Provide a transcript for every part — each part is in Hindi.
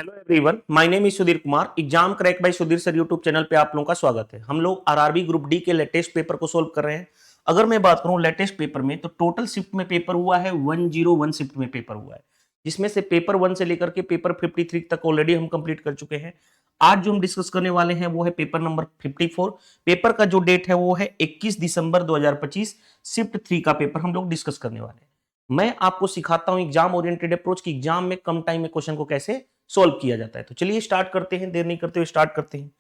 Hello everyone, my name is Sudhir Kumar. Exam crack by Sudhir sir YouTube channel पे आप लोगों का स्वागत है। हम लोग आरआरबी ग्रुप डी के लेटेस्ट पेपर को सोल्व कर रहे हैं। अगर मैं बात करूं लेटेस्ट पेपर में, तो टोटल शिफ्ट में पेपर हुआ है 101 शिफ्ट में पेपर हुआ है, जिसमें से पेपर 1 से लेकर के पेपर 53 तक ऑलरेडी हम कंप्लीट कर चुके हैं। आज जो हम डिस्कस करने वाले हैं वो है पेपर नंबर 54। पेपर का जो डेट है वो है 21 दिसंबर 2025। शिफ्ट 3 का पेपर हम लोग डिस्कस करने वाले हैं। मैं आपको सिखाता हूं एग्जाम ओरिएंटेड अप्रोच की एग्जाम में कम टाइम में क्वेश्चन को कैसे सॉल्व किया जाता है। तो चलिए स्टार्ट करते हैं, देर नहीं करते हुए स्टार्ट करते हैं।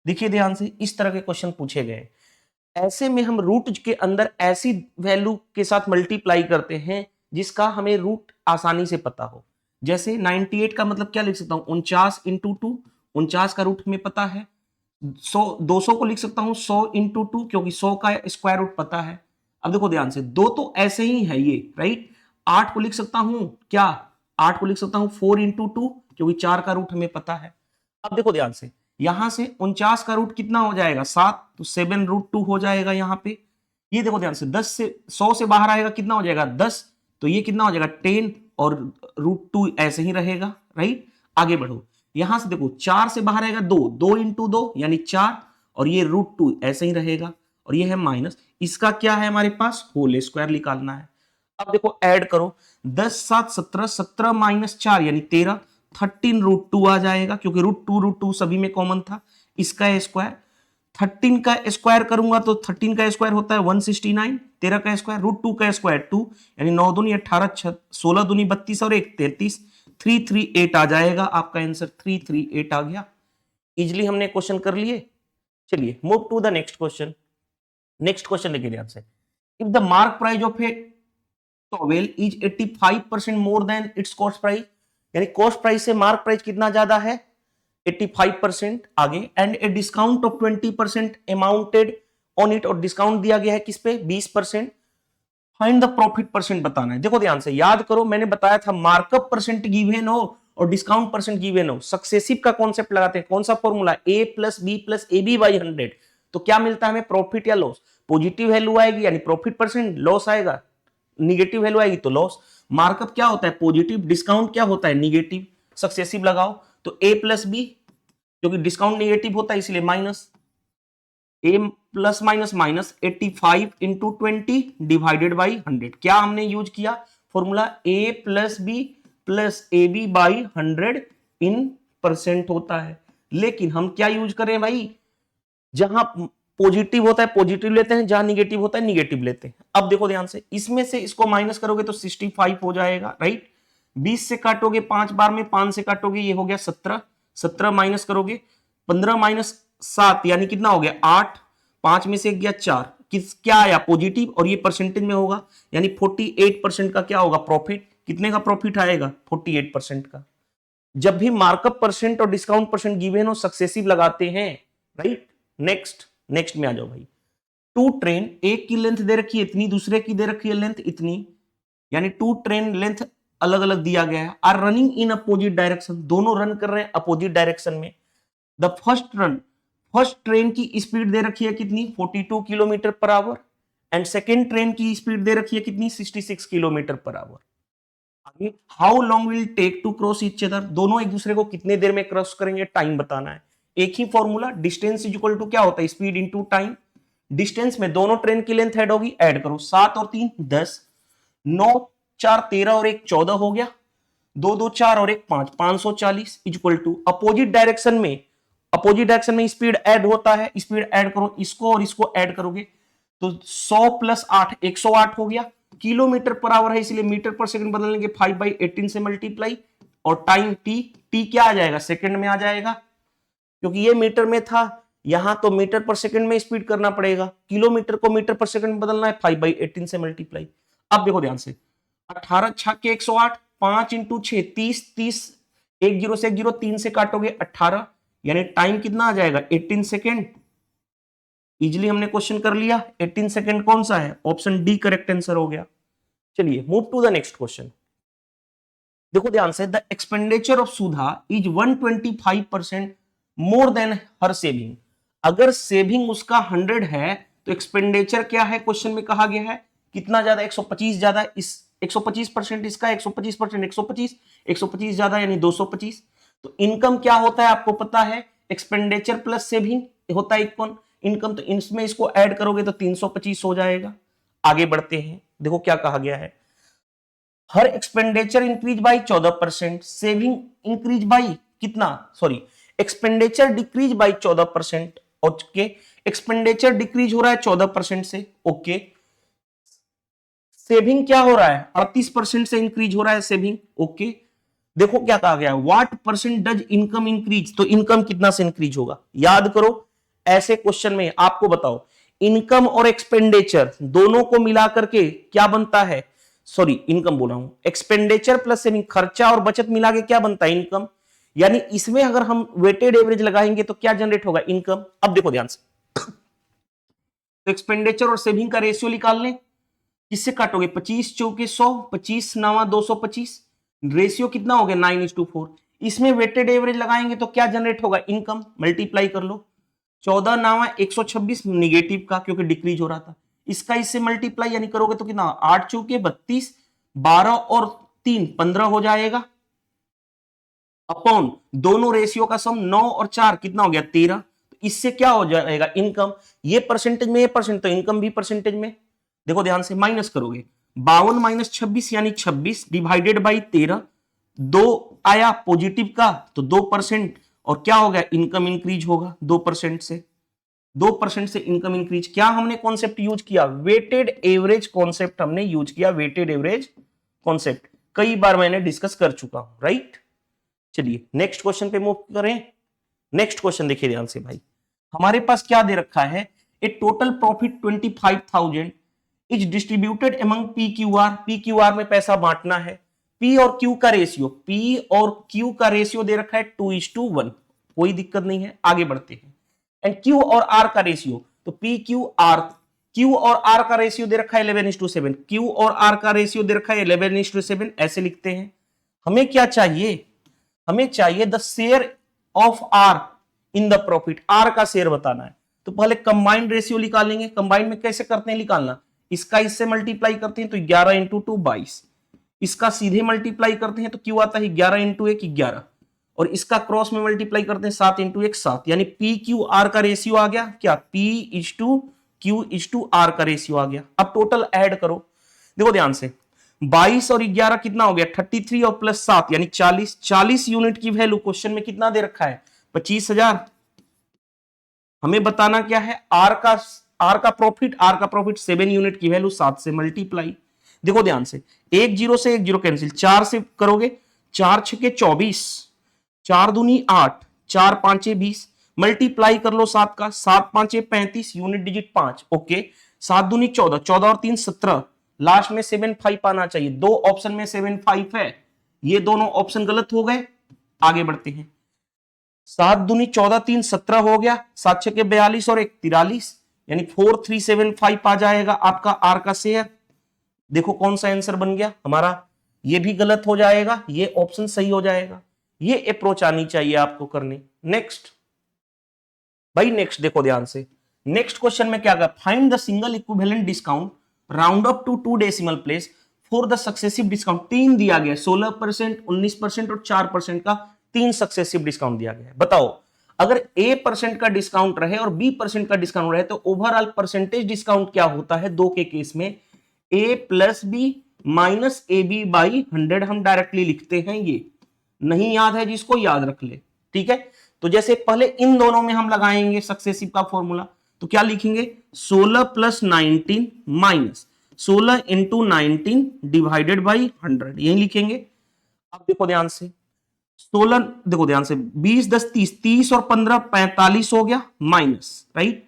देखिए ध्यान से, इस तरह के क्वेश्चन पूछे गए। ऐसे में हम रूट के अंदर ऐसी वैल्यू के साथ मल्टीप्लाई करते हैं जिसका हमें रूट आसानी से पता हो। जैसे 98 का मतलब क्या लिख सकता हूं, 49 इंटू 2। 49 का रूट हमें पता है। 200 को लिख सकता हूं 100 इंटू 2, क्योंकि 100 का स्क्वायर रूट पता है। अब देखो ध्यान से, दो तो ऐसे ही है ये, राइट। 8 को लिख सकता हूं क्या, 8 को लिख सकता हूं 4 इंटू 2, क्योंकि 4 का रूट हमें पता है। अब देखो ध्यान से, यहां से 49 का रूट कितना हो जाएगा 7, तो 7 रूट 2 हो जाएगा यहां पे। ये देखो ध्यान से, 10 से 100 से बाहर आएगा कितना हो जाएगा 10, तो ये कितना हो जाएगा 10, और रूट 2 ऐसे ही रहेगा, राइट। आगे बढ़ो, यहां से देखो 4 से बाहर आएगा 2, 2 इंटू 2 यानी 4, और ये रूट 2 ऐसे ही रहेगा, और ये है माइनस। इसका क्या है हमारे पास, होल स्क्वायर निकालना है। अब देखो ऐड करो, 10 7 17, 17 माइनस 4 यानी 13, 13 रूट 2 आ जाएगा, क्योंकि रूट 2 सभी में कॉमन था। इसका स्क्वायर, 13 का स्क्वायर करूंगा तो 13 का स्क्वायर होता है 169, 13 का स्क्वायर, रूट 2 का स्क्वायर 2, यानी 9 दूनी 18, 16 दूनी 32 और 1 33, 338 आ जाएगा आपका आंसर। 338 आ गया। इजिली हमने क्वेश्चन कर लिए। चलिए move to the next question. Next question देखिए ध्यान से, if the mark price of a towel is 85% more than its cost price, यानी कॉस्ट प्राइस से मार्क प्राइस कितना ज्यादा है 85%। आगे, and a discount of 20% amounted on it, और डिस्काउंट दिया गया है किस पे 20%। फाइंड द प्रॉफिट परसेंट बताना है। देखो ध्यान से, याद करो मैंने बताया था मार्कअप परसेंट गिवन हो और डिस्काउंट परसेंट गिवन हो, सक्सेसिव का कॉन्सेप्ट लगाते हैं। कौन सा formula, a plus b plus a b by 100, तो क्या मिलता है हमें, प्रॉफिट या लॉस। पॉजिटिव वैल्यू आएगी यानी प्रॉफिट परसेंट, लॉस आएगा निगेटिव वैल्यू आएगी तो लॉस। मार्कअप क्या होता है पॉजिटिव, डिस्काउंट क्या होता है निगेटिव। सक्सेसिव लगाओ तो ए प्लस बी, क्योंकि डिस्काउंट निगेटिव होता है इसलिए minus, a plus minus minus 85 into 20 divided by 100। क्या हमने यूज किया formula, a plus b plus a b by 100 in percent होता है। लेकिन हम क्या यूज करें भाई, जहां पॉजिटिव होता है पॉजिटिव लेते हैं, जहां निगेटिव होता है निगेटिव लेते हैं। अब देखो ध्यान से, इसमें से इसको माइनस करोगे तो 65 हो जाएगा, राइट। 20 से काटोगे 5 बार में, 5 से काटोगे ये हो गया 17, 17 माइनस करोगे 15 माइनस 7 यानी कितना हो गया 8, 5 में से गया 4, किस क्या आया पॉजिटिव, और ये परसेंटेज में होगा यानी 48% का क्या होगा प्रॉफिट। कितने का प्रॉफिट आएगा 48% का। जब भी मार्कअप परसेंट और डिस्काउंट परसेंट गिवन हो सक्सेसिव लगाते हैं, राइट। नेक्स्ट, नेक्स्ट में आ जाओ भाई। टू ट्रेन, एक की लेंथ दे रखी है इतनी, दूसरे की दे रखी है लेंथ इतनी, यानी टू ट्रेन लेंथ अलग अलग दिया गया है। Are running in opposite direction, दोनों रन कर रहे हैं अपोजिट डायरेक्शन में। द फर्स्ट ट्रेन की स्पीड दे रखी है कितनी 42 kilometre per hour, and second train की स्पीड दे रखी है कितनी 66 किलोमीटर पर आवर। आगे, how long will take to cross each other, दोनों एक दूसरे को कितने देर में क्रॉस करेंगे टाइम बताना है। एक ही formula, distance is equal to क्या होता है स्पीड इनटू टाइम। डिस्टेंस में दोनों ट्रेन की लेंथ ऐड होगी, ऐड करो 7 और 3 10, 9 4 13 और 1 14 हो गया, 2 2 4 और 1 5, 540 इक्वल टू अपोजिट डायरेक्शन में, अपोजिट डायरेक्शन में स्पीड ऐड होता है, स्पीड ऐड करो, इसको और इसको ऐड करोगे तो 100 प्लस 8 108 हो गया। किलोमीटर पर आवर है इसलिए मीटर पर सेकंड बदल लेंगे, 5/18 से मल्टीप्लाई, और टाइम टी, टी क्या आ जाएगा सेकंड में आ जाएगा, क्योंकि ये मीटर में था, यहां तो मीटर पर सेकंड में स्पीड करना पड़ेगा, किलोमीटर को मीटर पर सेकंड में बदलना है, 5/18 से मल्टीप्लाई। अब देखो ध्यान से, 18 छक्के 108, 5 इंटू 6 30, 30 एक जीरो से एक जीरो, 3 से काटोगे 18, यानी टाइम कितना आ जाएगा 18 सेकेंड। इजिली हमने क्वेश्चन कर लिया। 18 सेकेंड कौन सा है, ऑप्शन डी करेक्ट आंसर हो गया। चलिए move to the next question. देखो ध्यान से, the expenditure of Sudha is 125% more than her saving. अगर सेविंग उसका 100 है तो एक्सपेंडिचर क्या है, क्वेश्चन में कहा गया है कितना ज्यादा 125 ज्यादा, इस 125% इसका 125% 125 125 ज्यादा यानी 225। तो इनकम क्या होता है आपको पता है, एक्सपेंडिचर प्लस सेविंग होता है इनकम। तो इसमें इसको ऐड करोगे तो 325 हो जाएगा। आगे बढ़ते हैं, देखो क्या कहा गया है, हर expenditure increase by 14%, saving increase by कितना, sorry expenditure decrease by 14%। Okay, expenditure decrease हो रहा है 14% से। ओके, सेविंग क्या हो रहा है, 38% से इंक्रीज हो रहा है सेविंग। ओके, देखो क्या कहा गया, what percent does income increase, तो इनकम कितना से इंक्रीज होगा, याद करो ऐसे क्वेश्चन में आपको बताओ, इनकम और एक्सपेंडिचर दोनों को मिलाकर के क्या बनता है, सॉरी इनकम बोला हूं, एक्सपेंडिचर प्लस सेविंग, खर्चा और बचत मिला के क्या बनता है, इनकम। यानी इसमें अगर हम वेटेड एवरेज लगाएंगे तो क्या जनरेट होगा, इनकम। अब देखो ध्यान से, तो एक्सपेंडिचर और सेविंग का रेशियो निकाल लें, किससे काटोगे, 25 चौके 100, 25 नवा 225, रेशियो कितना हो गया 9:4। इसमें वेटेड एवरेज लगाएंगे तो क्या जनरेट होगा, इनकम। मल्टीप्लाई कर लो, 14 नावा 126 निगेटिव का, क्योंकि डिक्रीज हो रहा था, इसका इससे मल्टीप्लाई यानी करोगे तो कितना, 8 चौके 32, 12 और 3 15 हो जाएगा, अपॉन दोनों रेशियो का सम 9 और 4 कितना हो गया 13। तो इससे क्या हो जाएगा, इनकम। ये परसेंटेज में, ये परसेंट, तो इनकम भी परसेंटेज में। देखो ध्यान से, माइनस करोगे, 52 माइनस 26 यानी 26 डिवाइडेड बाई 13, 2 आया पॉजिटिव का तो 2%, और क्या हो गया, इनकम इंक्रीज होगा 2% से। 2% से इनकम इंक्रीज, क्या हमने कॉन्सेप्ट यूज किया, वेटेड एवरेज कॉन्सेप्ट हमने यूज किया, वेटेड एवरेज कॉन्सेप्ट कई बार मैंने डिस्कस कर चुका हूं, राइट। चलिए नेक्स्ट क्वेश्चन पे मूव करें। नेक्स्ट क्वेश्चन देखिए ध्यान से भाई, हमारे पास क्या दे रखा है, a total profit 25,000 is distributed among P Q R. P Q R में पैसा बांटना है, पी और क्यू का रेशियो, पी और क्यू का रेशियो दे रखा है 2:1, कोई दिक्कत नहीं है, आगे बढ़ते हैं। एंड क्यू और आर का रेशियो, तो पी क्यू आर, क्यू और आर का रेशियो दे रखा है 11:7, क्यू और आर का रेशियो दे रखा है 11:7, ऐसे लिखते हैं। हमें क्या चाहिए, हमें चाहिए the share of R in the profit, R का शेयर बताना है। तो पहले कंबाइंड रेशियो निकालेंगे, कंबाइंड में कैसे करते हैं निकालना, इसका इससे मल्टीप्लाई करते हैं तो 11 इंटू 2 22, इसका सीधे मल्टीप्लाई करते हैं तो क्यू आता है 11 इंटू 1 11, और इसका क्रॉस में मल्टीप्लाई करते हैं 7 इंटू 1 7, यानी पी क्यू आर का रेशियो आ गया क्या, P/Q/R का रेशियो आ गया। अब टोटल ऐड करो, देखो ध्यान से, 22 और 11 कितना हो गया 33 और प्लस 7 यानी 40, 40 यूनिट की वैल्यू क्वेश्चन में कितना दे रखा है 25,000। हमें बताना क्या है, आर का प्रॉफिट 7 यूनिट की वैल्यू 7 से मल्टीप्लाई। देखो ध्यान से, 1 0 से 1 0 कैंसिल, 4 से करोगे, 4 6 24, 4 दूनी 8, 4 5 20, मल्टीप्लाई कर लो 7 का, 7 5 35, यूनिट डिजिट 5। ओके, 7 दूनी 14, 14 और 3 17, लास्ट में 7 5 आना चाहिए, दो ऑप्शन में 7 5 है, ये दोनों ऑप्शन गलत हो गए। आगे बढ़ते हैं, 7 दूनी 14 3 17 हो गया, 7 6 42 और 1 43, यानी 4375 आ जाएगा आपका आर का शेयर। देखो कौन सा आंसर बन गया हमारा, ये भी गलत हो जाएगा, ये ऑप्शन सही हो जाएगा। ये अप्रोच आनी चाहिए आपको करने। नेक्स्ट भाई, नेक्स्ट देखो ध्यान से, नेक्स्ट क्वेश्चन में क्या, find the single equivalent discount round up to 2 decimal place for the successive discount. 3 दिया गया, 16%, 19% और 4% का 3 सक्सेसिव डिस्काउंट दिया गया है। बताओ अगर A% का डिस्काउंट रहे और B% का डिस्काउंट रहे तो ओवरऑल परसेंटेज डिस्काउंट क्या होता है, दो के केस में A plus b minus AB by 100 हम डायरेक्टली लिखते हैं। ये नहीं याद है जिसको याद रख ले, ठीक है। तो जैसे पहले इन दोनों में हम लगाएंगे सक्सेसिव का फॉर्मूला, तो क्या लिखेंगे 16 plus 19 minus 16 into 19 divided by 100, यही लिखेंगे। अब देखो ध्यान से, 16 देखो ध्यान से, 20 10 30, 30 और 15 45 हो गया माइनस, राइट।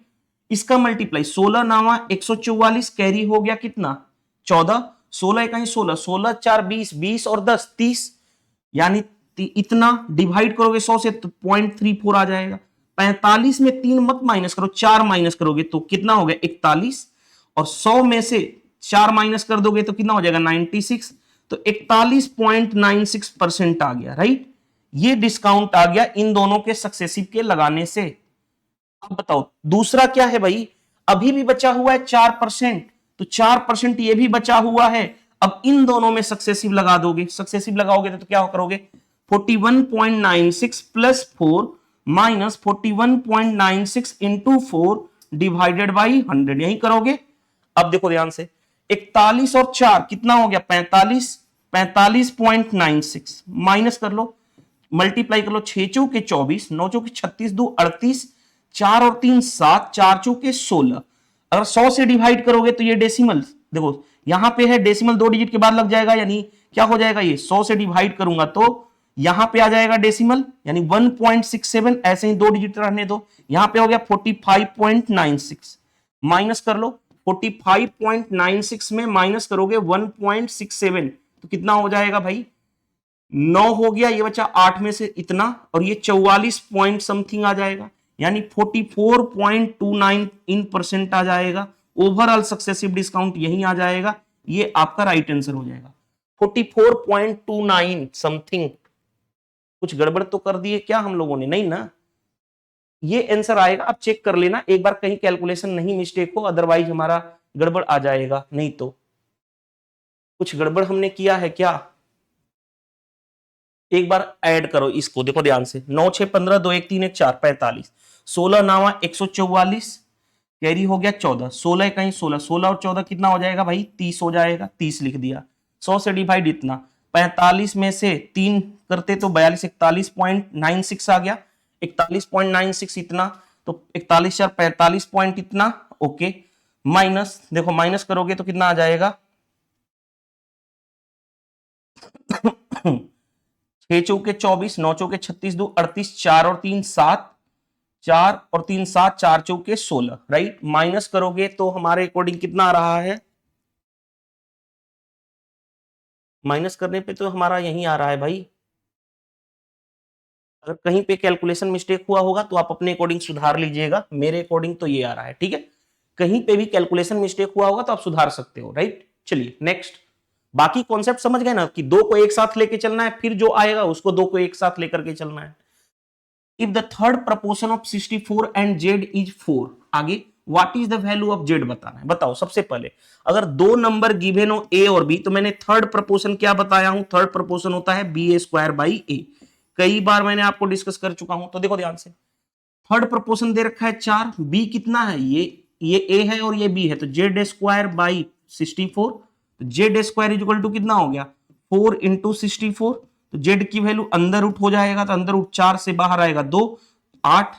इसका मल्टीप्लाई 16 नावा 144, कैरी हो गया कितना 14, 16 कहीं 16, 16 4 20, 20 और 10 30, यानी इतना डिवाइड करोगे 100 से तो 0.34 आ जाएगा। 45 में 3 मत माइनस करो, 4 माइनस करोगे तो कितना हो गया 41, और 100 में से 4 माइनस कर दोगे तो कितना हो जाएगा 96, तो 41.96% आ गया, राइट। ये डिस्काउंट आ गया इन दोनों के सक्सेसिव के लगाने से। अब बताओ दूसरा क्या है भाई, अभी भी बचा हुआ है 4%, तो 4% ये भी बचा हुआ है। अब इन दोनों में सक्सेसिव लगा दोगे, सक्सेसिव लगाओगे तो क्या करोगे 41.96 plus 4 minus 41.96 into 4 divided by 100, यही करोगे। अब देखो ध्यान से, 41 और 4 कितना हो गया 45, 45.96 माइनस कर लो, मल्टीप्लाई कर लो, 6 चौके 24, 9 चौके 36, 2 38, 4 और 3 7, 4 चौके 16। अगर 100 से डिवाइड करोगे तो ये डेसिमल देखो यहां पे है, डेसिमल 2 डिजिट के बाद लग जाएगा, यानी क्या हो जाएगा, ये 100 से डिवाइड करूंगा तो यहां पे आ जाएगा डेसिमल, यानी 1.67, ऐसे ही 2 डिजिट रहने दो, यहां पे हो गया 45.96 माइनस कर लो, 45.96 में माइनस करोगे 1.67 तो कितना हो जाएगा भाई 9 हो गया, ये बचा 8 में से इतना, और ये 44 पॉइंट समथिंग आ जाएगा, यानी 44.29 इन परसेंट आ जाएगा। ओवरऑल सक्सेसिव डिस्काउंट यही आ जाएगा, ये आपका राइट आंसर हो जाएगा 44.29 समथिंग। कुछ गड़बड़ तो कर दिए क्या हम लोगों ने, नहीं ना, ये आंसर आएगा। आप चेक कर लेना एक बार, कहीं कैलकुलेशन नहीं मिस्टेक हो, अदरवाइज हमारा गड़बड़ आ जाएगा। नहीं तो कुछ गड़बड़ हमने किया है क्या, एक बार ऐड करो इसको, देखो ध्यान से, 9 6 15 2 1 3 1 4 45, 16 9 144, कैरी हो गया 14, 16 कहीं 16, 16 और 14 कितना हो जाएगा भाई 30 हो जाएगा, 30 लिख दिया। 100 से डिवाइड इतना, 45 में से 3 करते तो 42, 41.96 आ गया, 41.96 इतना, तो 41 4 45 पॉइंट इतना, ओके। माइनस देखो, माइनस करोगे तो कितना आ जाएगा 6 चौके 24, 9 चौके 36, 2 38, 4 और 3 7, 4 और 3 7, 4 चौके 16, राइट। माइनस करोगे तो हमारे अकॉर्डिंग कितना आ रहा है, माइनस करने पे तो हमारा यही आ रहा है भाई। अगर कहीं पे कैलकुलेशन मिस्टेक हुआ होगा तो आप अपने अकॉर्डिंग सुधार लीजिएगा, मेरे अकॉर्डिंग तो ये आ रहा है, ठीक है। कहीं पे भी कैलकुलेशन मिस्टेक हुआ होगा तो आप सुधार सकते हो, राइट। चलिए नेक्स्ट, बाकी कॉन्सेप्ट समझ गए ना, कि 2 को एक साथ लेके चलना है, फिर जो आएगा उसको 2 को एक साथ लेकर के चलना है। If the third proportion of 64 and Z is 4, आगे what is the value of Z बताना है। बताओ सबसे पहले, अगर 2 नंबर गिवन हो ए और बी, तो मैंने थर्ड प्रपोर्शन क्या बताया हूं, थर्ड प्रपोर्शन होता है बी ए स्क्वायर बाई ए, कई बार मैंने आपको डिस्कस कर चुका हूं। तो देखो ध्यान से, थर्ड प्रपोर्शन दे रखा है 4, बी कितना है, ये ए है और ये बी है, तो जेड स्क्वायर बाई 64, तो जेड स्क्वायर इक्वल टू कितना हो गया 4 इंटू 64, तो जेड की वैल्यू अंदर रूट हो जाएगा, तो अंदर रूट 4 से बाहर आएगा 2, 8,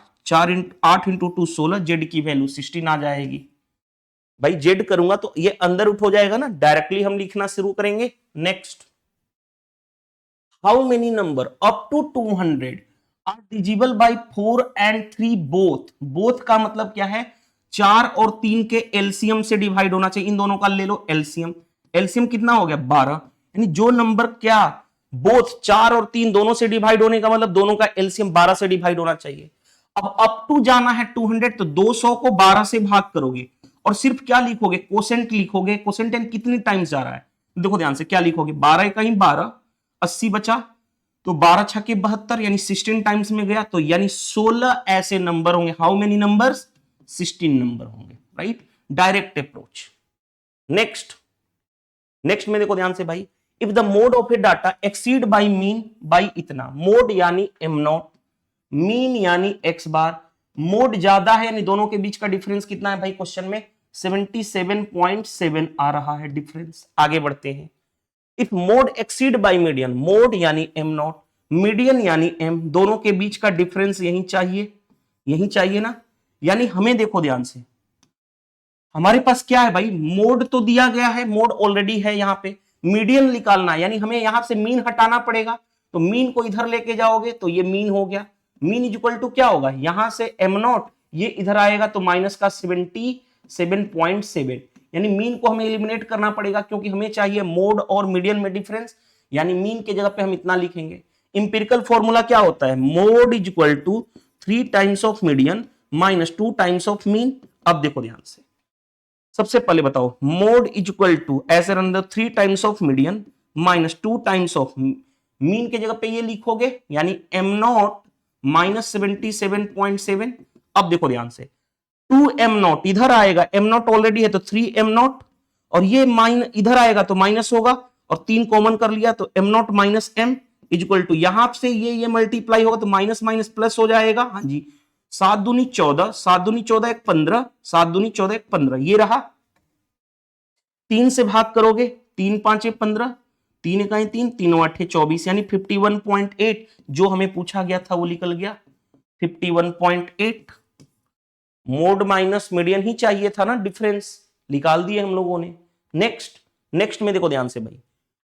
8 इंटू 2 16, जेड की वैल्यू 16 आ जाएगी। भाई जेड करूंगा तो ये अंदर रूट हो जाएगा ना, डायरेक्टली हम लिखना शुरू करेंगे। Next, how many number up to 200 are divisible by 4 and 3 both. Both का मतलब क्या है, 4 और 3 के एलसीएम से डिवाइड होना चाहिए, इन दोनों का ले लो एलसीएम, एलसीएम कितना हो गया 12, यानी जो नंबर क्या बोथ 4 और 3 दोनों से डिवाइड होने का मतलब दोनों का एलसीएम 12 से डिवाइड होना चाहिए। अब अप टू जाना है 200, तो 200 को 12 से भाग करोगे और सिर्फ क्या लिखोगे, कोसेंट लिखोगे। कोसेंट कितनी टाइम्स जा रहा है, देखो ध्यान से, क्या लिखोगे 12 कहीं 12, 80 बचा, तो 12 छके 72, यानी 16 टाइम्स में गया, तो यानी 16 ऐसे नंबर होंगे। हाउ मेनी नंबर्स, 16 नंबर होंगे, right. Direct approach. Next, next में देखो ध्यान से भाई, if the mode of A data exceed by mean by इतना, मोड यानी एम नॉट, मीन यानी एक्स बार, मोड ज्यादा है यानी दोनों के बीच का डिफरेंस कितना है भाई, क्वेश्चन में 77.7 आ रहा है डिफरेंस। आगे बढ़ते हैं, if mode exceed by median, mode यानी एम नॉट, मीडियन यानी एम, दोनों के बीच का डिफरेंस यही चाहिए, यही चाहिए ना, यानी हमें देखो ध्यान से, हमारे पास क्या है भाई, मोड तो दिया गया है, मोड ऑलरेडी है यहाँ पे, मीडियन निकालना है, यानी हमें यहां से मीन हटाना पड़ेगा, तो मीन को इधर लेके जाओगे तो ये मीन हो गया, मीन इज इक्वल टू क्या होगा, यहां से एम नॉट ये इधर आएगा तो माइनस का 77.7, यानी मीन को हमें एलिमिनेट करना पड़ेगा, क्योंकि हमें चाहिए मोड और मीडियन में डिफरेंस, यानी मीन के जगह पे हम इतना लिखेंगे। इंपिरिकल फॉर्मूला क्या होता है, mode is equal to 3 times of median minus 2 times of mean. अब देखो ध्यान से, सबसे पहले बताओ, मोड इज इक्वल टू ऐसे रन 3 times of median minus 2 times of mean के जगह पे ये लिखोगे, यानी एम नॉट माइनस 77.7। अब देखो ध्यान से, 2 एम नॉट इधर आएगा, एम नॉट ऑलरेडी है तो 3 एम नॉट, और ये माइन इधर आएगा तो माइनस होगा, और 3 कॉमन कर लिया तो m naught minus m, equal to यहां से ये मल्टीप्लाई होगा तो माइनस माइनस प्लस हो जाएगा। हाँ जी, 7 दूनी 14, 7 दूनी 14 एक 15, 7 दूनी 14 एक 15, ये रहा। 3 से भाग करोगे, 3 5 15, 3 इकाई 3, 3 8 24, यानी 51.8 जो हमें पूछा गया था वो निकल गया 51.8। मोड माइनस मीडियन ही चाहिए था ना, डिफरेंस निकाल दिए हम लोगों ने। नेक्स्ट में देखो ध्यान से भाई,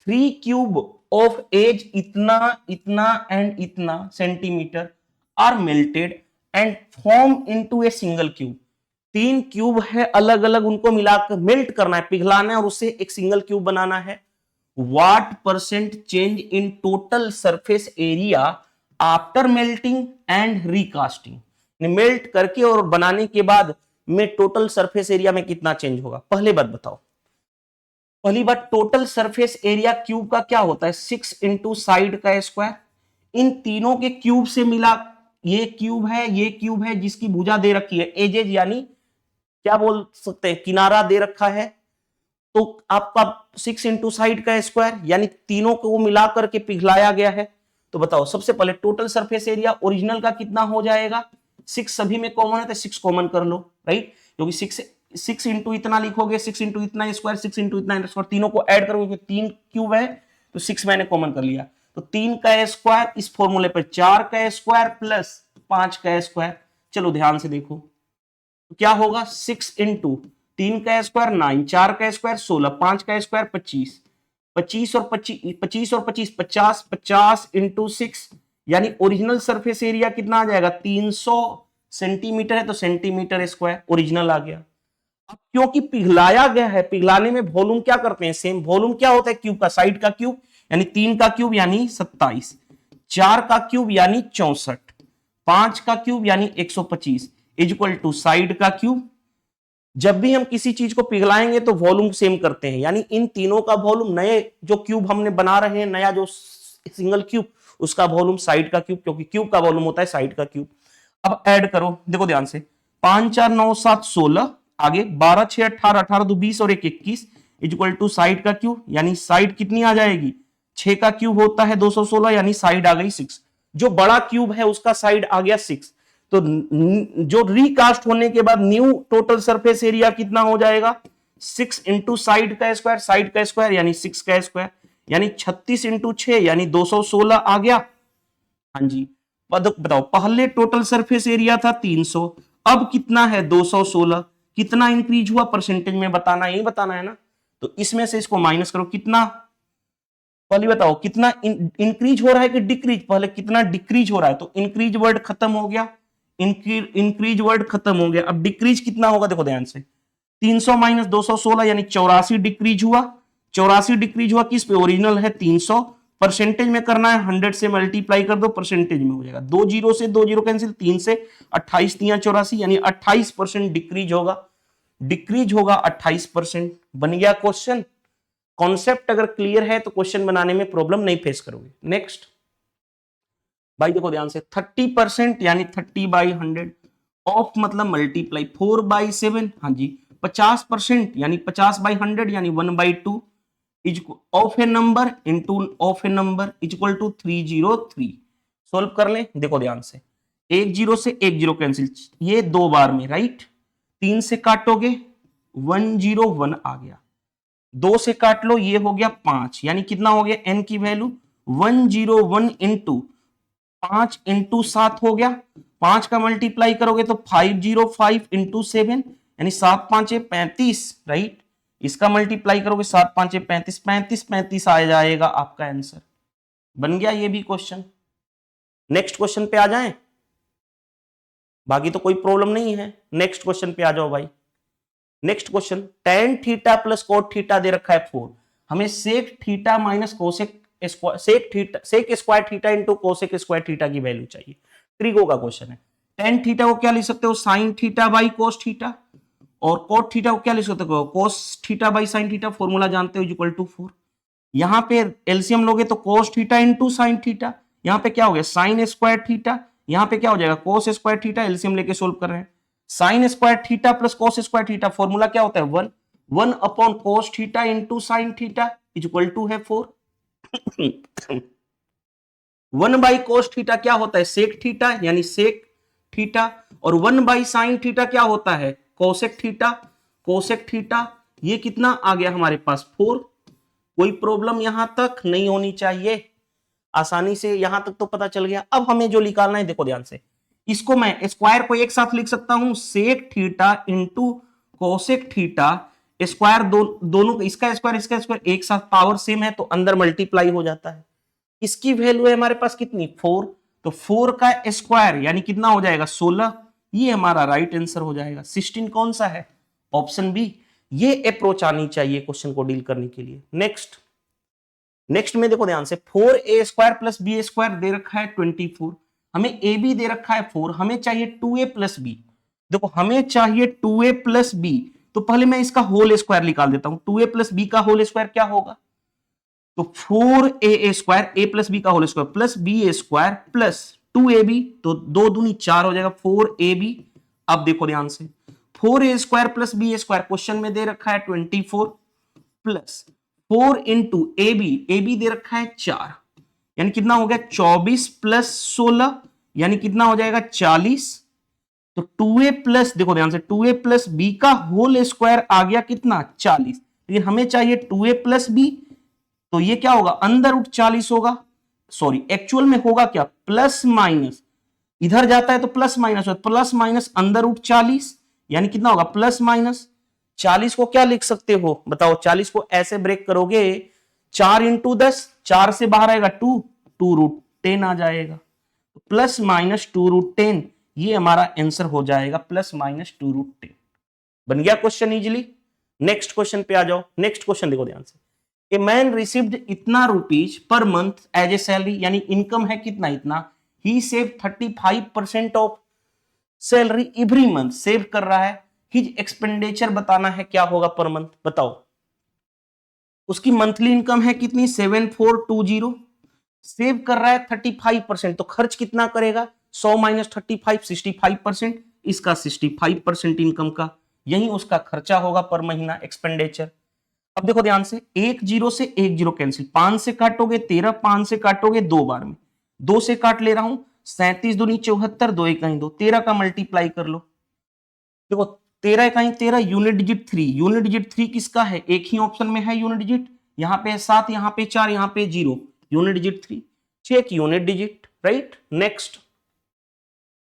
3 क्यूब ऑफ एज इतना इतना एंड इतना centimetre are melted and form into a single cube. 3 cube है अलग अलग, उनको मिलाकर मेल्ट करना है, पिघलाना है और उससे एक सिंगल क्यूब बनाना है। What percent change in total surface area after melting and recasting. Melt करके और बनाने के बाद में टोटल सरफेस एरिया में कितना चेंज होगा। पहले बात बताओ, पहली बात टोटल सरफेस एरिया क्यूब का क्या होता है, 6 इंटू साइड का स्क्वायर। इन तीनों के क्यूब से मिला, ये क्यूब है, ये क्यूब है, जिसकी भुजा दे रखी है एजेज, यानी क्या बोल सकते हैं, किनारा दे रखा है। तो आपका 6 इंटू साइड का स्क्वायर, यानी तीनों को मिला करके पिघलाया गया है। तो बताओ सबसे पहले टोटल सरफेस एरिया ओरिजिनल का कितना हो जाएगा। 6 सभी में कॉमन है तो 6 कॉमन कर लो, राइट, क्योंकि 6 इंटू इतना लिखोगे, 6 इंटू इतना स्क्वायर, 6 इंटू इतना स्क्वायर, तीनों को ऐड करोगे, 3 क्यूब है तो 6 मैंने कॉमन कर लिया। तो 3 का स्क्वायर इस फॉर्मूले पर 4 का स्क्वायर प्लस 5 का स्क्वायर। चलो ध्यान से देखो तो क्या होगा, 6 इंटू 3 का स्क्वायर 9, 4 का स्क्वायर 16, 5 का स्क्वायर 25, 25 और 25 50, 50 इंटू 6, यानी ओरिजिनल सरफेस एरिया कितना आ जाएगा, 300 सेंटीमीटर है तो सेंटीमीटर स्क्वायर ओरिजिनल आ गया। अब क्योंकि पिघलाया गया है, पिघलाने में वॉल्यूम क्या करते हैं, सेम वॉल्यूम क्या होता है क्यूब का, साइड का क्यूब, यानी 3 का क्यूब यानी 27, 4 का क्यूब यानी 64, 5 का क्यूब यानी 125 इक्वल टू साइड का क्यूब। जब भी हम किसी चीज को पिघलाएंगे तो वॉल्यूम सेम करते हैं, यानी इन तीनों का वॉल्यूम, नए जो क्यूब हमने बना रहे हैं, नया जो सिंगल क्यूब, उसका वॉल्यूम साइड का क्यूब, क्योंकि क्यूब का वॉल्यूम होता है साइड का क्यूब। अब ऐड करो, देखो ध्यान से, 5 4 9 7 16, आगे 12 6 18, 18 2 20 और 1 21 इक्वल टू साइड का क्यूब, यानी साइड कितनी आ जाएगी, 6 का क्यूब होता है 216, यानी साइड आ गई 6। जो बड़ा क्यूब है उसका साइड आ गया 6। तो जो रिकास्ट होने के बाद न्यू टोटल सरफेस एरिया कितना हो जाएगा, 6 इंटू साइड का स्क्वायर, साइड का स्क्वायर यानी 6 का स्क्वायर, यानी 36 इंटू 6 यानी 216 आ गया। हाँ जी, बताओ पहले टोटल सरफेस एरिया था 300, अब कितना है 216, कितना इंक्रीज हुआ परसेंटेज में बताना, यही बताना है ना। तो इसमें से इसको माइनस करो, कितना, पहले बताओ कितना इंक्रीज हो रहा है कि डिक्रीज, पहले कितना डिक्रीज हो रहा है, तो इंक्रीज वर्ड खत्म हो गया, इंक्रीज वर्ड खत्म हो गया। अब डिक्रीज कितना होगा, देखो ध्यान से, 300 माइनस 216 यानी 84 डिक्रीज हुआ। 84 डिक्रीज हुआ किस पे, ओरिजिनल है 300, परसेंटेज में करना है 100 से मल्टीप्लाई कर दो, परसेंटेज में हो जाएगा, 2 जीरो से 2 जीरो कैंसिल, 3 से 28 3 84, यानी 28% डिक्रीज होगा, डिक्रीज होगा 28%। बन गया क्वेश्चन। कॉन्सेप्ट अगर क्लियर है तो क्वेश्चन बनाने में प्रॉब्लम नहीं फेस करोगे। नेक्स्ट भाई देखो ध्यान से, 30% यानी 30/100 ऑफ मतलब मल्टीप्लाई 4/7, हाँ जी, 50% यानी 50/100 यानी 1/2 of a number into of a number equal to 303। Solve कर ले, देखो ध्यान से, 1 जीरो से 1 जीरो कैंसिल, ये 2 बार में, राइट, 3 से काटोगे 101 आ गया, 2 से काट लो ये हो गया 5, यानी कितना हो गया n की वैल्यू 101 इंटू 5 इंटू 7 हो गया, 5 का मल्टीप्लाई करोगे तो 505 इंटू 7 यानी 7 5 35, राइट, इसका मल्टीप्लाई करोगे 7 5 35, 35 35 आ जाएगा आपका आंसर। बन गया ये भी क्वेश्चन। नेक्स्ट क्वेश्चन पे आ जाएं, बाकी तो कोई प्रॉब्लम नहीं है। नेक्स्ट क्वेश्चन पे आ जाओ भाई। Next question, tan theta plus cot theta दे रखा है 4, हमें sec theta minus cosec sec square theta into cosec square theta की वैल्यू चाहिए। ट्रिगो का क्वेश्चन है। tan थीटा को क्या लिख सकते हो, sin theta by cos theta, और cot थीटा को क्या लिख सकते हो, cos theta by sin theta, formula जानते हो इक्वल टू 4। यहां पे एलसीएम लोगे तो cos theta into sin theta, यहां पे क्या हो गया sin स्क्वायर थीटा, यहां पे क्या हो जाएगा cos स्क्वायर थीटा, एलसीएम लेके सोल्व कर रहे हैं। sin square theta plus cos square theta, formula क्या होता है 1, 1 upon cos theta into sin theta equal to है 4। 1 बाई कोस थीटा क्या होता है, सेक थीटा यानी सेक थीटा, और 1 बाई साइन थीटा क्या होता है, कोसेक थीटा, कोसेक थीटा। ये कितना आ गया हमारे पास 4। कोई प्रॉब्लम यहां तक नहीं होनी चाहिए, आसानी से यहां तक तो पता चल गया। अब हमें जो निकालना है देखो ध्यान से, इसको मैं स्क्वायर को एक साथ लिख सकता हूं, sec theta into cosec theta square, दोनों इसका स्क्वायर एक साथ, पावर सेम है तो अंदर मल्टीप्लाई हो जाता है। इसकी वैल्यू है हमारे पास कितनी 4, तो 4 का स्क्वायर यानी कितना हो जाएगा 16। ये हमारा राइट आंसर हो जाएगा। 16 कौन सा है, ऑप्शन बी। ये अप्रोच आनी चाहिए क्वेश्चन को डील करने के लिए। नेक्स्ट में देखो ध्यान से, 4a square plus B square दे रखा है 24, हमें ए बी दे रखा है 4, हमें चाहिए 2a प्लस बी। देखो हमें चाहिए 2a प्लस बी, तो पहले मैं इसका होल स्क्वायर निकाल देता हूं। 2a प्लस बी का होल स्क्वायर क्या होगा, तो 4a square, a plus B का whole square plus B square plus 2ab, तो 2 दूनी 4 हो जाएगा 4ab। अब देखो ध्यान से, 4a square plus B square question में दे रखा है 24 प्लस 4 इंटू ए बी दे रखा है 4, यानी कितना हो गया 24 प्लस 16 यानी कितना हो जाएगा 40। तो 2a प्लस, देखो ध्यान से 2a प्लस बी का होल स्क्वायर आ गया कितना 40, लेकिन हमें चाहिए 2a प्लस बी, तो ये क्या होगा अंदर रूट 40 होगा, सॉरी एक्चुअल में होगा क्या प्लस माइनस, इधर जाता है तो प्लस माइनस होता, प्लस माइनस अंदर रूट 40 यानी कितना होगा प्लस माइनस। 40 को क्या लिख सकते हो बताओ, 40 को ऐसे ब्रेक करोगे 4 इंटू 10, 4 से बाहर आएगा 2, 2 रूट 10 आ जाएगा, प्लस माइनस 2 रूट 10, ये हमारा आंसर हो जाएगा प्लस माइनस 2 रूट 10। बन गया क्वेश्चन इजीली। नेक्स्ट क्वेश्चन पे आ जाओ। नेक्स्ट क्वेश्चन देखो ध्यान से, ए मैन रिसीव्ड इतना rupees per month as a salary, यानी इनकम है कितना इतना, he save 35% of salary every month, save कर रहा है। हिज एक्सपेंडिचर बताना है क्या होगा पर मंथ, बताओ। उसकी मंथली इनकम है कितनी 7420, सेव कर रहा है 35%, तो खर्च कितना करेगा 100 माइनस 35 65%, इसका 65% इनकम का, यही उसका खर्चा होगा पर महीना एक्सपेंडिचर। अब देखो ध्यान से, एक जीरो से एक जीरो कैंसिल, 5 से काटोगे 13, 5 से काटोगे 2 बार में, 2 से काट ले रहा हूं 37 दूनी 74, 2 इकाई 2, 13 का मल्टीप्लाई कर लो। देखो 13 इकाई 13, यूनिट डिजिट 3, यूनिट डिजिट 3 किसका है, एक ही ऑप्शन में है यूनिट डिजिट, यहां पे 7, यहां पे 4, यहां पे 0, unit digit 3, check unit digit, right. Next,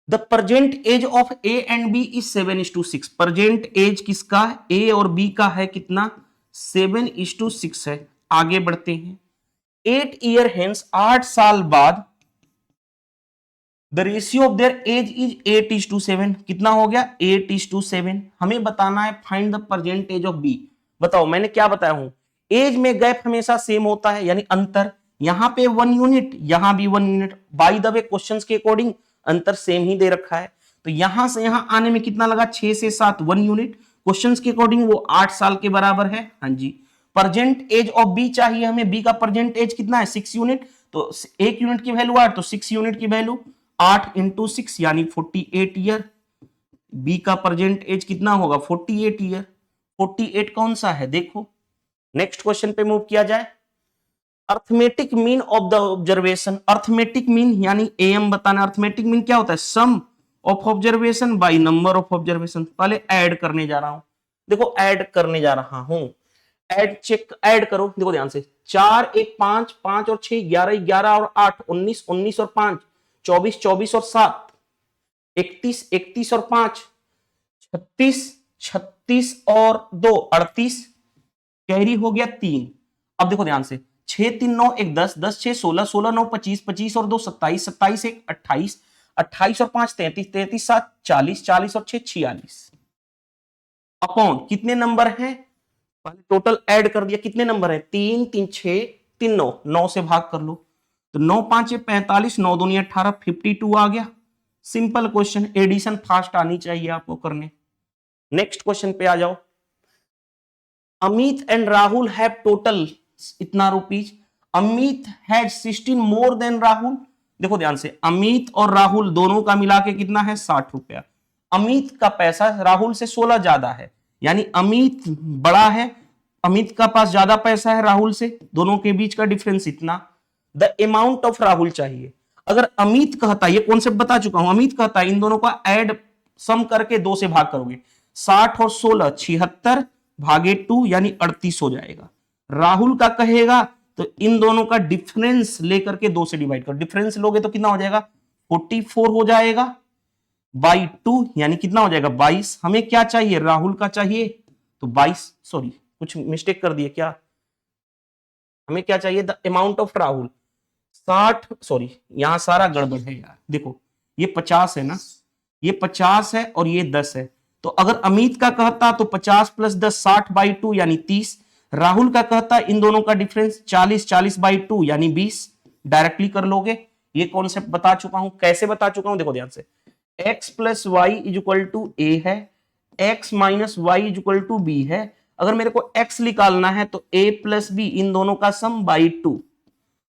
the present age of A and B is 7:6, present age किसका ए और बी का है कितना 7:6 है। आगे बढ़ते हैं, 8 ईयर हेंस, 8 साल बाद, the ratio of their age is 8:7, कितना हो गया 8:7। हमें बताना है find the present age of B. बताओ मैंने क्या बताया हूं, एज में गैप हमेशा सेम होता है, यानी अंतर, यहां पे 1 यूनिट, यहां भी 1 unit, by the way questions के अकॉर्डिंग अंतर सेम ही दे रखा है, तो यहां से यहां आने में कितना लगा 6 से 7 1 यूनिट, क्वेश्चंस के अकॉर्डिंग वो 8 साल के बराबर है। हाँ जी, प्रेजेंट एज ऑफ बी चाहिए हमें, बी का प्रेजेंट एज कितना है 6 यूनिट, तो 1 यूनिट की वैल्यू 8, तो 6 यूनिट की वैल्यू 8 इंटू 6 यानी 48 ईयर। बी का प्रेजेंट एज कितना होगा 48 ईयर। 48 कौन सा है देखो। नेक्स्ट क्वेश्चन पे मूव किया जाए। Arithmetic mean of the observation, arithmetic mean यानी एम बताना। अर्थमेटिक मीन क्या होता है, sum of observation by number of observation. पहले ऐड करने जा रहा हूं, देखो ऐड करने जा रहा हूं, ऐड चेक, ऐड करो देखो ध्यान से, 4 1 5 5 और 6 11 11 और 8 19 19 और 5 24 24 और 7 31 31 और 5 36 36 और 2 38, कैरी हो गया 3। अब देखो ध्यान से, 6 3 9 1 10 10 6 16 16 9 25 25 और 2 27 27 1 28 28 और 5 33 33 7 40 40 और 6 46 अपॉन कितने नंबर हैं, पहले टोटल ऐड कर दिया, कितने नंबर है 3 3 6 3 9, 9 से भाग कर लो, तो 9 5 45, 9 दूनी 18, 52 आ गया। सिंपल क्वेश्चन, एडिशन फास्ट आनी चाहिए आपको करने। नेक्स्ट क्वेश्चन पे आ जाओ। Amit and Rahul have total इतना rupees, Amit has 16 more than Rahul. देखो ध्यान से, अमित और राहुल दोनों का मिला के कितना है 60 रुपया। अमित का पैसा राहुल से 16 ज्यादा है, यानी अमित बड़ा है, अमित का पास ज्यादा पैसा है राहुल से, दोनों के बीच का डिफरेंस इतना। द अमाउंट ऑफ राहुल चाहिए, अगर अमित कहता, ये कॉन्सेप्ट बता चुका हूं, अमित कहता इन दोनों का ऐड सम करके 2 से भाग करोगे, 60 और 16 76 भागे 2 यानी 38 हो जाएगा। राहुल का कहेगा तो इन दोनों का डिफरेंस लेकर के 2 से डिवाइड करो, डिफरेंस लोगे तो कितना हो जाएगा 44 हो जाएगा बाई 2 यानी कितना हो जाएगा 22। हमें क्या चाहिए, राहुल का चाहिए, तो 22, सॉरी कुछ मिस्टेक कर दिए क्या, हमें क्या चाहिए the amount of Rahul 60, sorry यहां सारा गड़बड़ है यार, देखो ये 50 है ना, ये 50 है और ये 10 है, तो अगर अमित का कहता तो 50 प्लस 10 60 बाई 2 यानी 30, राहुल का कहता इन दोनों का डिफरेंस 40 40 बाई 2 यानी 20, डायरेक्टली कर लोगे। ये कॉन्सेप्ट बता चुका हूं, कैसे बता चुका हूं देखो ध्यान से, x plus Y is equal to A है, x minus Y is equal to B है, अगर मेरे को x निकालना है तो a प्लस बी इन दोनों का सम बाई 2,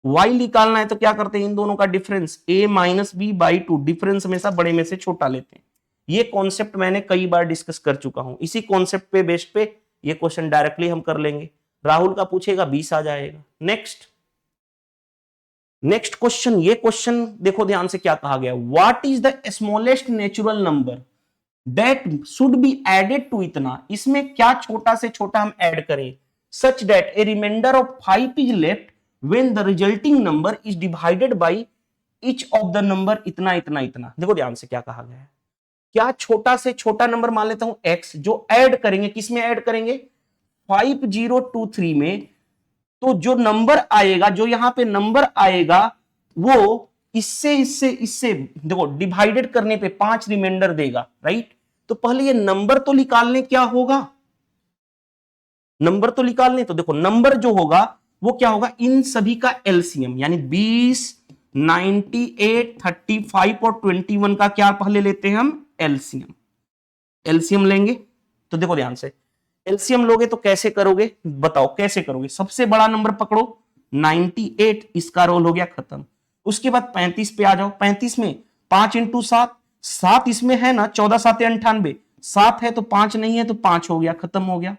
y निकालना है तो क्या करते हैं इन दोनों का difference a minus b by 2, difference हमेशा बड़े में से छोटा लेते हैं। ये कॉन्सेप्ट मैंने कई बार डिस्कस कर चुका हूं, इसी कॉन्सेप्ट पे बेस पे ये क्वेश्चन डायरेक्टली हम कर लेंगे। राहुल का पूछेगा 20 आ जाएगा। नेक्स्ट क्वेश्चन, ये क्वेश्चन देखो ध्यान से क्या कहा गया, what is the smallest natural number that should be added to, इतना इसमें क्या छोटा से छोटा हम ऐड करें such that a remainder of 5 is left when the resulting number is divided by each of the number इतना इतना इतना। देखो ध्यान से क्या कहा गया है, क्या छोटा से छोटा नंबर मान लेता हूं x, जो ऐड करेंगे किसमें ऐड करेंगे 5023 में, तो जो नंबर आएगा, जो यहां पे नंबर आएगा वो इससे इससे इससे देखो डिवाइडेड करने पे 5 रिमाइंडर देगा, राइट। तो पहले ये नंबर तो निकालने, क्या होगा नंबर तो निकालने, तो देखो नंबर जो होगा वो क्या होगा, इन सभी का एलसीएम यानी 20 98 35 और 21 का क्या पहले लेते हैं हम एलसीएम, एलसीएम लेंगे। तो देखो ध्यान से एलसीएम लोगे तो कैसे करोगे बताओ, कैसे करोगे, सबसे बड़ा नंबर पकड़ो 98, इसका रोल हो गया खत्म। उसके बाद 35 पे आ जाओ, 35 में 5 इंटू 7, 7 इसमें है ना, 14 7 98, 7 है तो 5 नहीं है तो 5 हो गया, खत्म हो गया।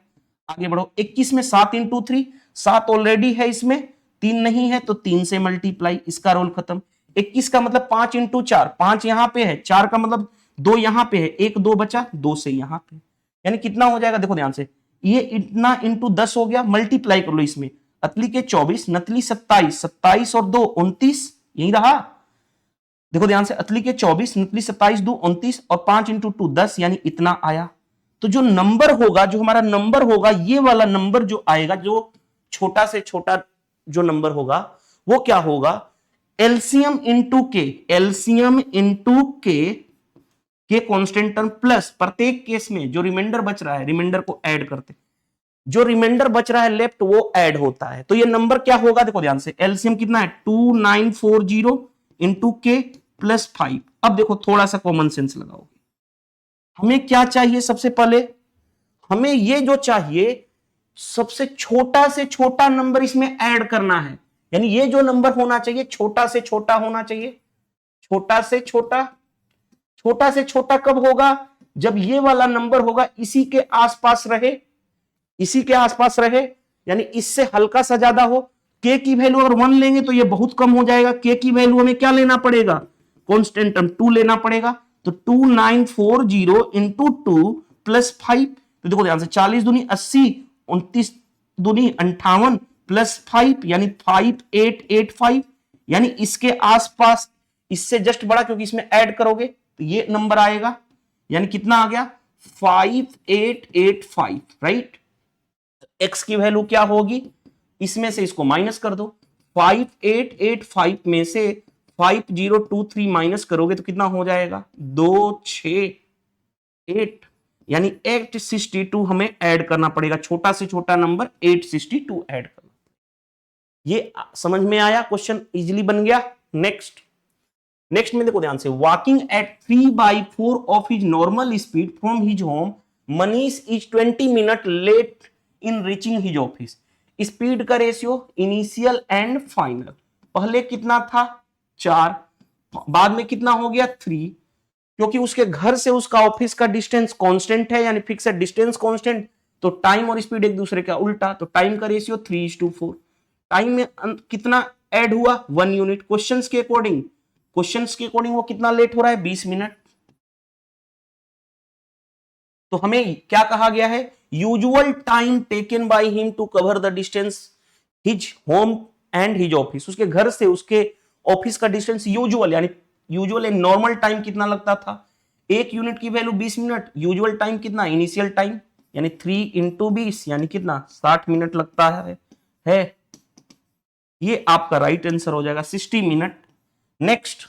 आगे बढ़ो 21 में 7 इंटू 3, 7 ऑलरेडी है इसमें, 3 नहीं है तो 3 से मल्टीप्लाई, इसका रोल खत्म। 21 का मतलब 5 इंटू 4, 5 यहां पे है, 4 का मतलब 2 यहां पे है, 1 2 बचा, 2 से यहां पे, यानी कितना हो जाएगा देखो ध्यान से, ये इतना इंटू 10 हो गया, मल्टीप्लाई कर लो इसमें, अतली के 24 नतली 27, 27 और 2 29, यही रहा। देखो ध्यान से अतली के 24 नतली 27 2 29 और 5 इंटू 2 10 यानी इतना आया। तो जो नंबर होगा, जो हमारा नंबर होगा, ये वाला नंबर जो आएगा, जो छोटा से छोटा जो नंबर होगा वो क्या होगा, एलसीएम इंटू के, एलसीएम इंटू के कांस्टेंट टर्म प्लस प्रत्येक केस में जो रिमाइंडर बच रहा है, रिमाइंडर को ऐड करते, जो रिमाइंडर बच रहा है लेफ्ट वो ऐड होता है। तो ये नंबर क्या होगा देखो ध्यान से, एलसीएम कितना है 2940 इंटू के प्लस 5। अब देखो थोड़ा सा कॉमन सेंस लगाओगे, हमें क्या चाहिए, सबसे पहले हमें ये जो चाहिए सबसे छोटा से छोटा नंबर इसमें ऐड करना है, यानी ये जो नंबर होना चाहिए छोटा से छोटा होना चाहिए। छोटा से छोटा, छोटा से छोटा कब होगा, जब ये वाला नंबर होगा इसी के आसपास रहे, इसी के आसपास रहे, यानी इससे हल्का सा ज्यादा हो। के की वैल्यू अगर 1 लेंगे तो ये बहुत कम हो जाएगा, के की वैल्यू हमें क्या लेना पड़ेगा, कांस्टेंट टर्म 2 लेना पड़ेगा। तो 2940 इंटू 2 प्लस 5, तो देखो ध्यान से 40 दूनी 80, 29 दूनी 58 प्लस 5 यानी 5885, यानी इसके आसपास, इससे जस्ट बड़ा क्योंकि इसमें ऐड करोगे तो ये नंबर आएगा, यानी कितना आ गया 5885, राइट। एक्स की वैल्यू क्या होगी, इसमें से इसको माइनस कर दो, 5885 में से 5023 माइनस करोगे तो कितना हो जाएगा 268, यानी 862 हमें ऐड करना पड़ेगा, छोटा से छोटा नंबर 862 ऐड करना। ये समझ में आया, क्वेश्चन इजीली बन गया। नेक्स्ट में देखो ध्यान से, walking at 3/4 of his normal speed from his home, Manish is 20 minute late in reaching his office. Speed का रेशियो इनिशियल एंड फाइनल, पहले कितना था 4, बाद में कितना हो गया 3, क्योंकि उसके घर से उसका ऑफिस का डिस्टेंस कांस्टेंट है, यानी फिक्स है डिस्टेंस कांस्टेंट, तो टाइम और स्पीड एक दूसरे का उल्टा, तो टाइम का रेशियो 3:4। टाइम में कितना ऐड हुआ 1 यूनिट। क्वेश्चंस के अकॉर्डिंग क्वेश्चंस के अकॉर्डिंग वो कितना लेट हो रहा है, 20 मिनट। तो हमें क्या कहा गया है, usual time taken by him to cover the distance his home and his office. उसके घर से उसके ऑफिस का डिस्टेंस यूजुअल यानी यूजुअल नॉर्मल टाइम कितना लगता था, एक यूनिट की वैल्यू 20 मिनट, यूजुअल टाइम कितना, इनिशियल टाइम यानी 3 इंटू 20 यानी कितना 60 मिनट लगता है। ये आपका राइट आंसर हो जाएगा 60 minute. Next,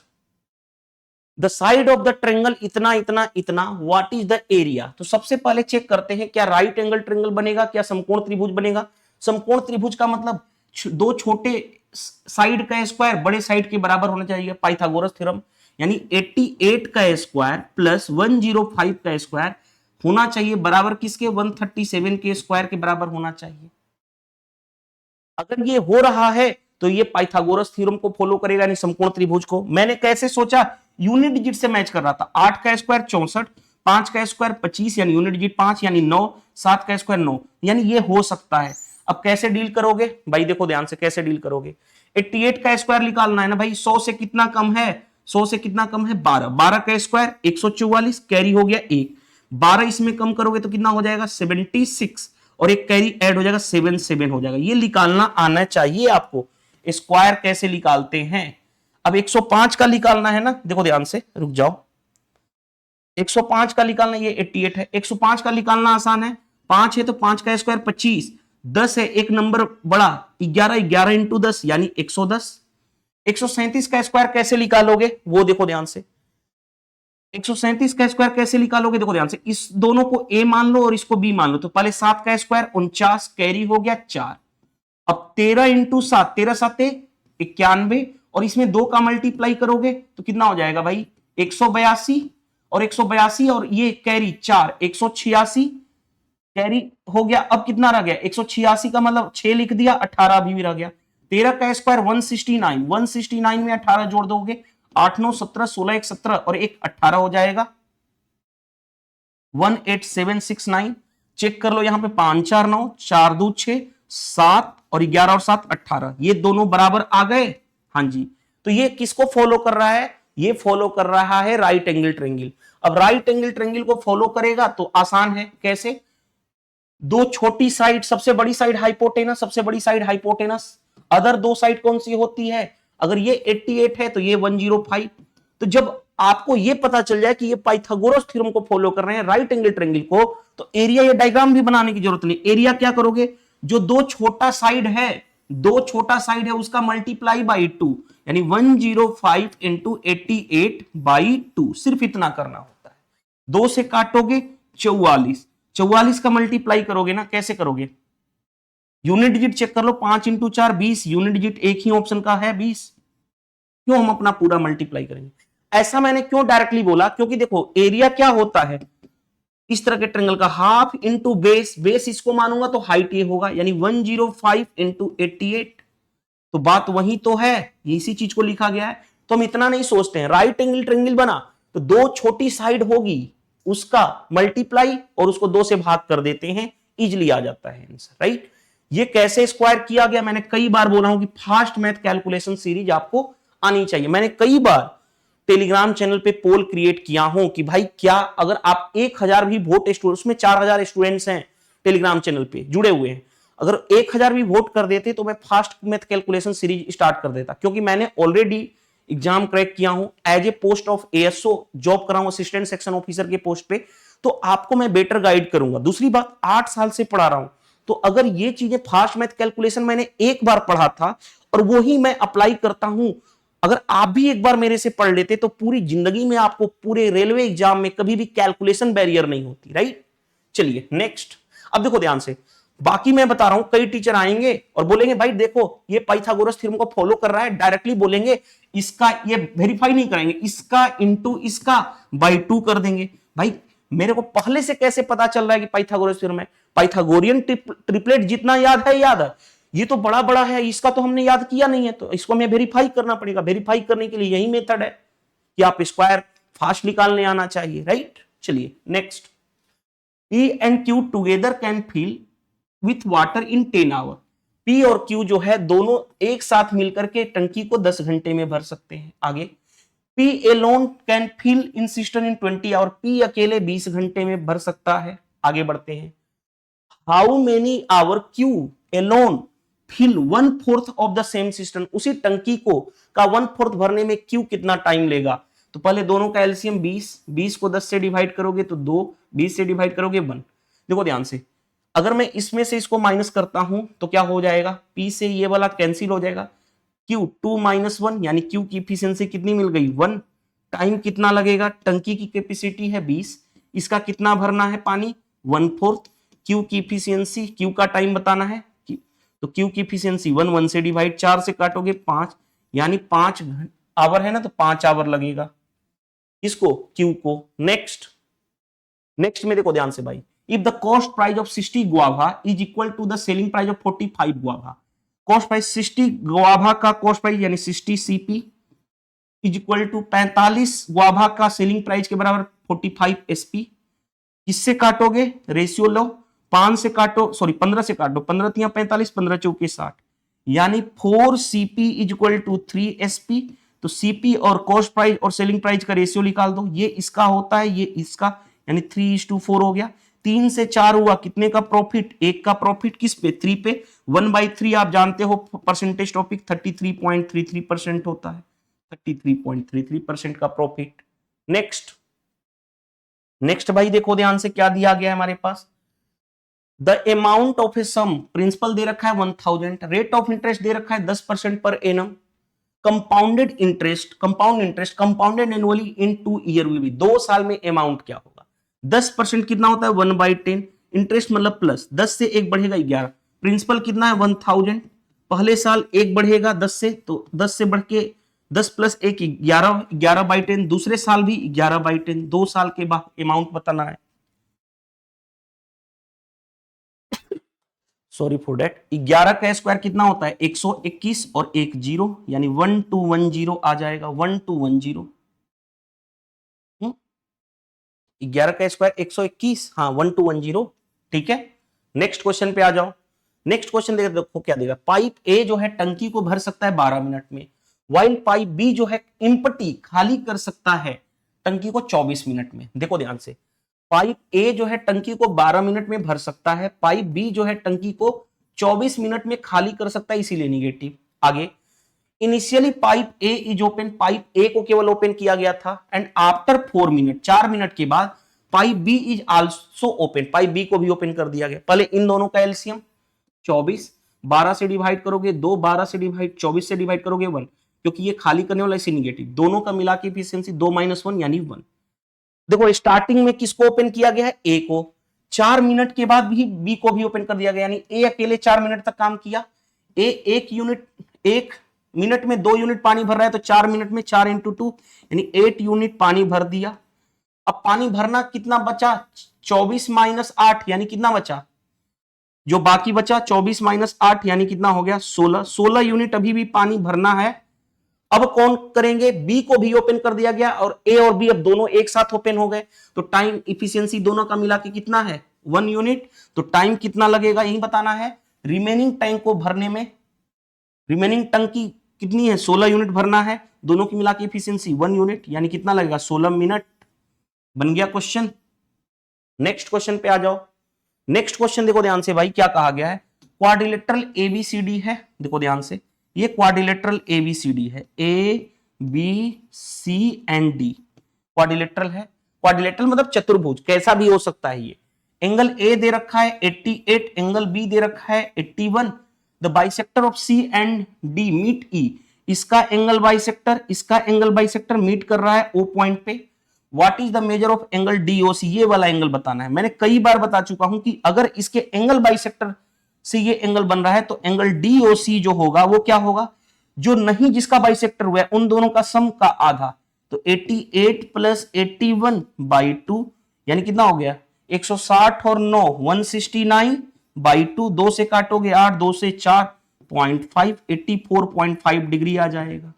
the side of the triangle इतना इतना इतना, व्हाट इज द एरिया। तो सबसे पहले चेक करते हैं क्या राइट एंगल ट्रेंगल बनेगा, क्या समकोण त्रिभुज बनेगा। समकोण त्रिभुज का मतलब दो छोटे साइड का स्क्वायर बड़े साइड के बराबर होना चाहिए, पाइथागोरस थ्योरम। यानी 88 का स्क्वायर प्लस 105 का स्क्वायर होना चाहिए बराबर किसके, 137 के स्क्वायर के बराबर होना चाहिए। अगर ये हो रहा है तो ये पाइथागोरस थ्योरम को फॉलो करेगा, यानी समकोण त्रिभुज को। मैंने कैसे सोचा, यूनिट डिजिट से मैच कर रहा था। 8 का स्क्वायर 64, 5 का स्क्वायर 25 यानी यूनिट डिजिट 5 यानी 9, 7 का स्क्वायर 9 यानी ये हो सकता है। अब कैसे डील करोगे भाई, देखो ध्यान से कैसे डील करोगे। 88 का स्क्वायर निकालना है ना भाई, 100 से कितना कम है, 100 से कितना कम है 12, 12 का स्क्वायर 144, कैरी हो गया 1, 12 इसमें कम करोगे तो कितना हो जाएगा 76 और एक कैरी ऐड हो जाएगा 77 हो जाएगा। ये निकालना आना चाहिए आपको, स्क्वायर कैसे निकालते हैं। अब 105 का निकालना है ना, देखो ध्यान से, रुक जाओ। 105 का निकालना, ये 88 है, 105 का निकालना आसान है। 5 है तो 5 का स्क्वायर 25, 10 है एक नंबर बड़ा 11, 11 इंटू 10 यानी 110। 137 का स्क्वायर कैसे निकालोगे वो देखो ध्यान से, 137 का स्क्वायर कैसे निकालोगे देखो ध्यान से। इस दोनों को a मान लो और इसको b मान लो, तो पहले 7 का स्क्वायर 49, कैरी हो गया 4। अब 13 इंटू 7, 13 7 91 और इसमें 2 का मल्टीप्लाई करोगे तो कितना हो जाएगा भाई 182 और 182 और ये कैरी 4 186 कैरी हो गया। अब कितना रह गया 186 का मतलब 6 लिख दिया, 18 अभी भी रह गया। 13 का स्क्वायर 169, 169 में 18 जोड़ दोगे 8 9 17, 16 1 17 और एक 18 हो जाएगा 18769। चेक कर लो यहां पे 5 4 9, 4 2 6 7 और 11 और 7 18, ये दोनों बराबर आ गए। हाँ जी, तो ये किसको फॉलो कर रहा है, ये फॉलो कर रहा है राइट एंगल ट्रायंगल। अब राइट एंगल ट्रायंगल को फॉलो करेगा तो आसान है, कैसे, दो छोटी साइड, सबसे बड़ी साइड हाइपोटेनस, सबसे बड़ी साइड हाइपोटेनस, अदर दो साइड कौन सी होती है, अगर ये 88 है तो ये 105। तो जब आपको ये पता चल जाए कि ये पाइथागोरस थ्योरम को फॉलो कर रहे हैं राइट एंगल ट्रायंगल को, तो एरिया या डायग्राम भी बनाने की जरूरत नहीं। एरिया क्या करोगे, जो दो छोटा साइड है, दो छोटा साइड है उसका मल्टीप्लाई बाई 2 यानी 105 इंटू 88 बाई 2, सिर्फ इतना करना होता है। 2 से काटोगे 44, 44 का मल्टीप्लाई करोगे ना, कैसे करोगे, यूनिट डिजिट चेक कर लो, 5 इंटू 4 20, यूनिट डिजिट एक ही ऑप्शन का है 20, क्यों हम अपना पूरा मल्टीप्लाई करेंगे। ऐसा मैंने क्यों डायरेक्टली बोला, क्योंकि देखो एरिया क्या होता है इस तरह के ट्रायंगल का, हाफ इंटू बेस, बेस इसको मानूंगा तो हाइट ये होगा यानी 105 इंटू 88, तो बात वही तो है, इसी चीज को लिखा गया है। तो हम इतना नहीं सोचते हैं, राइट एंगल ट्रायंगल बना तो दो छोटी साइड होगी उसका मल्टीप्लाई और उसको 2 से भाग कर देते हैं, इजिली आ जाता है आंसर, राइट। ये कैसे स्क्वायर किया गया, मैंने कई बार बोला हूं कि फास्ट मैथ कैलकुलेशन सीरीज आपको आनी चाहिए। मैंने कई बार टेलीग्राम चैनल पे पोल क्रिएट किया हूं कि भाई क्या अगर आप 1000 भी वोट, उसमें 4000 स्टूडेंट्स हैं टेलीग्राम चैनल पे जुड़े हुए हैं, अगर 1000 भी वोट कर देते तो मैं fast math calculation series start कर देता, क्योंकि मैंने ऑलरेडी एग्जाम क्रैक किया हूं as a post of ASO, job कर रहा हूं असिस्टेंट सेक्शन ऑफिसर के पोस्ट पे, तो आपको मैं बेटर गाइड करूंगा। दूसरी बात 8 साल से पढ़ा रहा हूं, तो अगर ये चीजें फास्ट मैथ कैलकुलेशन मैंने एक बार पढ़ा था और वो ही मैं अप्लाई करता हूं, अगर आप भी एक बार मेरे से पढ़ लेते तो पूरी जिंदगी में आपको पूरे रेलवे एग्जाम में कभी भी कैलकुलेशन बैरियर नहीं होती, राइट। चलिए नेक्स्ट, अब देखो ध्यान से, बाकी मैं बता रहा हूं कई टीचर आएंगे और बोलेंगे भाई देखो ये पाइथागोरस थ्योरम को फॉलो कर रहा है, डायरेक्टली बोलेंगे इसका, ये वेरीफाई नहीं करेंगे, इसका इंटू इसका बाई 2 कर देंगे। भाई मेरे को पहले से कैसे पता चल रहा है कि पाइथागोरस थ्योरम है, पाइथागोरियन ट्रिपलेट जितना याद है याद है, ये तो बड़ा बड़ा है, इसका तो हमने याद किया नहीं है, तो इसको हमें वेरीफाई करना पड़ेगा। वेरीफाई करने के लिए यही मेथड है कि आप स्क्वायर फास्ट निकालने आना चाहिए, राइट। चलिए next, P and Q together can fill with water in 10 hour. P और Q जो है दोनों एक साथ मिलकर के टंकी को 10 घंटे में भर सकते हैं। आगे P alone can fill in cistern in 20 hour, P अकेले 20 घंटे में भर सकता है। आगे बढ़ते हैं। How many hour Q alone fill 1/4 of the same cistern, उसी टंकी को का 1/4 भरने में Q कितना टाइम लेगा। तो पहले दोनों का एलसीएम 20 को 10 से डिवाइड करोगे तो 2, 20 से डिवाइड करोगे 1। देखो ध्यान से, अगर मैं इसमें से इसको माइनस करता हूं तो क्या हो जाएगा, P से ये वाला कैंसिल हो जाएगा, Q 2 - 1 यानी Q की इफिशियंसी कितनी मिल गई 1। टाइम कितना लगेगा, टंकी की कैपेसिटी है 20, इसका कितना भरना है पानी 1/4, Q की इफिशियंसी, Q का टाइम बताना है, तो Q की इफिशियंसी 1 से डिवाइड, 4 से काटोगे 5, यानी 5 आवर है ना, तो 5 आवर लगेगा इसको Q को। नेक्स्ट में देखो ध्यान से भाई, if the cost price of 60 guava is equal to the selling price of 45 guava, cost price 60 guava का कॉस्ट प्राइस यानी 60 CP is equal to 45 guava का सेलिंग प्राइस के बराबर 45 एसपी। किससे काटोगे, रेशियो लो, 5 से काटो, सॉरी 15 से काटो, 15 तिया 45, 15 चौके 60, यानी 4 CP is equal to 3 SP. तो सीपी और कॉस्ट प्राइस और सेलिंग प्राइस का रेशियो निकाल दो, ये इसका होता है, ये इसका, यानी 3:4 हो गया। 3 से 4 हुआ, कितने का प्रॉफिट, 1 का प्रॉफिट किस पे, 3 पे, 1/3 आप जानते हो परसेंटेज टॉपिक 33.33% होता है, 33.33% का प्रॉफिट। नेक्स्ट भाई देखो ध्यान से क्या दिया गया है हमारे पास, the amount of a sum, principal दे रखा है 1000, रेट ऑफ इंटरेस्ट दे रखा है 10% per annum, compounded interest compounded annually in 2 year will be, 2 साल में अमाउंट क्या होगा, 10% कितना होता है 1/10, इंटरेस्ट मतलब प्लस, 10 से 1 बढ़ेगा 11, प्रिंसिपल कितना है 1000, पहले साल 1 बढ़ेगा 10 से, तो 10 से बढ़ के 10 प्लस 1 11, 11/10, दूसरे साल भी 11/10, 2 साल के बाद अमाउंट बताना है। सॉरी फॉर दैट, 11 का स्क्वायर कितना होता है 121 और 1 0, यानी 1210 आ जाएगा, 1210। 11 का स्क्वायर 121, हाँ 1210, ठीक है। नेक्स्ट क्वेश्चन पे आ जाओ। नेक्स्ट क्वेश्चन देखो क्या देगा, पाइप ए जो है टंकी को भर सकता है 12 मिनट में, वाइल पाइप बी जो है इम्पटी खाली कर सकता है टंकी को 24 मिनट में। देखो ध्यान से, पाइप ए जो है टंकी को 12 मिनट में भर सकता है, पाइप बी जो है टंकी को 24 मिनट में खाली कर सकता है, इसीलिए निगेटिव। आगे, initially pipe A is open, pipe ए को केवल ओपन किया गया था, एंड आफ्टर 4 मिनट, 4 मिनट के बाद pipe B is also open, pipe B को भी ओपन कर दिया गया। पहले इन दोनों का एलसीएम 24, 12 से डिवाइड करोगे 2, 12 से डिवाइड 24 से डिवाइड करोगे 1, क्योंकि ये खाली करने वाला इसी निगेटिव, दोनों का मिला के एफिशिएंसी 2 - 1 यानी 1। देखो स्टार्टिंग में किसको ओपन किया गया है, ए को, 4 मिनट के बाद भी बी को भी ओपन कर दिया गया, यानी ए अकेले 4 मिनट तक काम किया, ए 1 मिनट में 2 यूनिट पानी भर रहा है, तो 4 मिनट में 4 × 2 यानी 8 यूनिट पानी भर दिया। अब पानी भरना कितना बचा, 24 - 8 यानी कितना बचा, जो बाकी बचा 24 - 8 यानी कितना हो गया 16 यूनिट अभी भी पानी भरना है। अब कौन करेंगे, बी को भी ओपन कर दिया गया, और ए और बी अब दोनों एक साथ ओपन हो गए, तो टाइम इफिशियंसी दोनों का मिला के कितना है 1 यूनिट, तो टाइम कितना लगेगा यही बताना है। रिमेनिंग टैंक को भरने में, रिमेनिंग टंकी कितनी है 16 यूनिट भरना है, दोनों की मिला के इफिशियंसी 1 यूनिट, यानी कितना लगेगा 16 मिनट। बन गया क्वेश्चन। नेक्स्ट क्वेश्चन पे आ जाओ। नेक्स्ट क्वेश्चन देखो ध्यान से भाई, क्या कहा गया है, क्वाड्रिलेटरल एबीसीडी है, देखो ध्यान से, ये क्वाड्रिलेटरल एबीसीडी है, A B C and D quadrilateral है। क्वाड्रिलेटरल मतलब चतुर्भुज, कैसा भी हो सकता है ये। एंगल ए दे रखा है 88, एंगल बी दे रखा है 81, the bisector of C and D meet E, इसका एंगल बाइसेक्टर, इसका एंगल बाइसेक्टर मीट कर रहा है ओ पॉइंट पे। What is the measure of angle DOC, ये वाला एंगल बताना है। मैंने कई बार बता चुका हूं कि अगर इसके एंगल बाइसेक्टर से ये एंगल बन रहा है, तो एंगल डीओसी जो होगा वो क्या होगा, जो नहीं जिसका बाइसेक्टर हुआ है उन दोनों का सम का आधा, तो 88 + 81/2 यानी कितना हो गया 160 और 9 169/2, 2 से काटोगे 8, 2 से 4 0.5, 84.5 डिग्री आ जाएगा,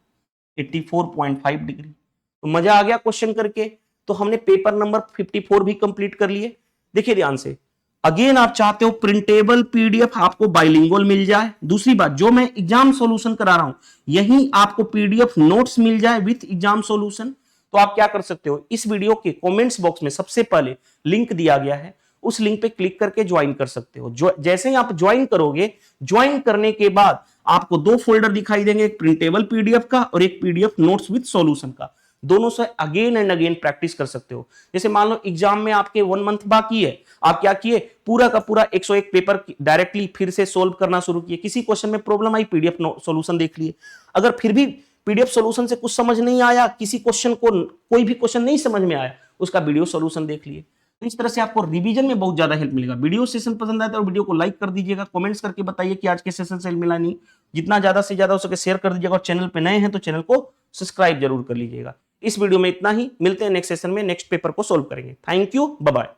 84.5 डिग्री। तो मजा आ गया क्वेश्चन करके। तो हमने पेपर नंबर 54 भी कंप्लीट कर लिए। देखिए ध्यान से, अगेन आप चाहते हो प्रिंटेबल पीडीएफ आपको बाइलिंगुअल मिल जाए। दूसरी बात, जो मैं एग्जाम सॉल्यूशन करा रहा हूं यही आपको पीडीएफ नोट्स मिल जाए विथ एग्जाम सॉल्यूशन, तो आप क्या कर सकते हो, इस वीडियो के कमेंट्स बॉक्स में सबसे पहले लिंक दिया गया है, उस लिंक पे क्लिक करके ज्वाइन कर सकते हो। जैसे ही आप ज्वाइन करोगे, ज्वाइन करने के बाद आपको दो फोल्डर दिखाई देंगे, एक प्रिंटेबल पीडीएफ का और एक पीडीएफ नोट्स विद सॉल्यूशन का। दोनों से अगेन एंड अगेन प्रैक्टिस कर सकते हो। जैसे मान लो एग्जाम में आपके 1 मंथ बाकी है, आप क्या किए, पूरा का पूरा 101 पेपर डायरेक्टली फिर से सोल्व करना शुरू किए। किसी क्वेश्चन में प्रॉब्लम आई, पीडीएफ सॉल्यूशन देख लिए। अगर फिर भी पीडीएफ सॉल्यूशन से कुछ समझ नहीं आया, किसी क्वेश्चन को कोई भी क्वेश्चन नहीं समझ में आया, उसका वीडियो सॉल्यूशन देख लिए। तो इस तरह से आपको रिवीजन में बहुत ज्यादा हेल्प मिलेगा। वीडियो सेशन पसंद आया तो वीडियो को लाइक कर दीजिएगा, कमेंट्स करके बताइए कि आज के सेशन से मिला नहीं। जितना ज्यादा से ज्यादा हो सके शेयर कर दीजिएगा, और चैनल पे नए हैं तो चैनल को सब्सक्राइब जरूर कर लीजिएगा। इस वीडियो में इतना ही, मिलते हैं नेक्स्ट सेशन में, नेक्स्ट पेपर को सोल्व करेंगे। Thank you, bye bye.